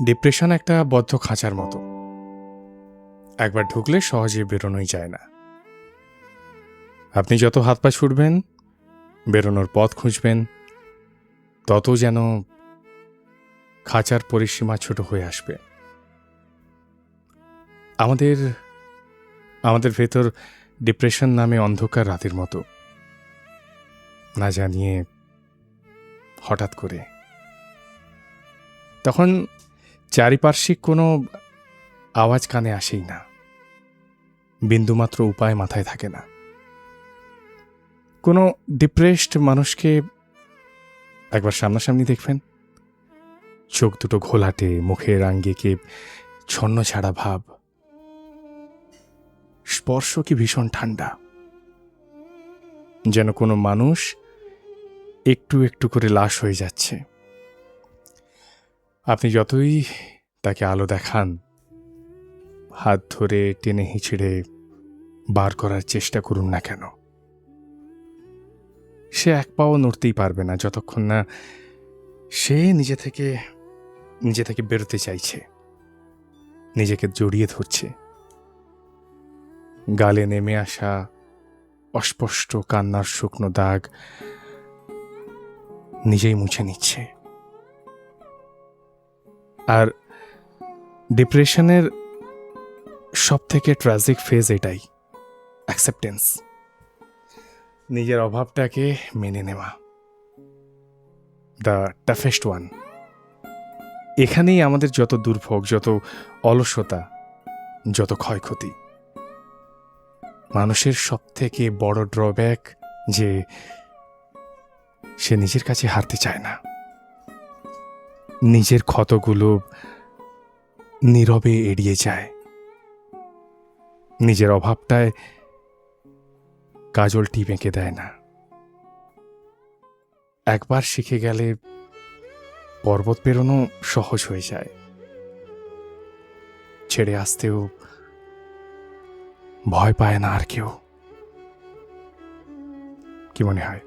Depression একটা বদ্ধ খাঁচার মতো। একবার ঢুকলে সহজে বেরোনোই যায় না। আপনি যত হাত পা ছুটবেন, বেরোনোর পথ খুঁজবেন, তত যেন খাঁচার পরিসীমা ছোট হয়ে আসবে। আমাদের আমাদের ভেতর ডিপ্রেশন নামে অন্ধকার রাতের মতো, না জানিয়ে হঠাৎ করে। তখন চারিপার্শ্বিক কোনো আওয়াজ কানে আসেই না, বিন্দুমাত্র উপায় মাথায় থাকে না। কোনো ডিপ্রেসড মানুষকে একবার সামনাসামনি দেখবেন, চোখ দুটো ঘোলাটে, মুখের আঙ্গিকে ছন্ন ছাড়া ভাব, স্পর্শ কি ভীষণ ঠান্ডা, যেন কোনো মানুষ একটু একটু করে লাশ হয়ে যাচ্ছে। আপনি যতই তাকে আলো দেখান, হাত ধরে টেনে হিঁচড়ে বার করার চেষ্টা করুন না কেন, সে এক পাও নড়তেই পারবে না যতক্ষণ না সে নিজে থেকে বেরোতে চাইছে, নিজেকে জড়িয়ে ধরছে। গালে নেমে আসা অস্পষ্ট কান্নার শুকনো দাগ নিজেই মুছে নিচ্ছে। আর ডিপ্রেশনের সব থেকে ট্র্যাজিক ফেজ এটাই, অ্যাকসেপ্টেন্স, নিজের অভাবটাকে মেনে নেওয়া, দ্য টাফেস্ট ওয়ান। এখানেই আমাদের যত দুর্ভোগ, যত অলসতা, যত ক্ষয়ক্ষতি। মানুষের সব থেকে বড় ড্রব্যাক যে সে নিজের কাছে হারতে চায় না, নিজের ক্ষতগুলো নীরবে এড়িয়ে যায়, নিজের অভাবটায় কাজল টিপ এঁকে দেয় না। একবার শিখে গেলে পর্বত পেরোনো সহজ হয়ে যায়, ছেড়ে আসতেও ভয় পায় না আর কেউ। কি মনে হয়?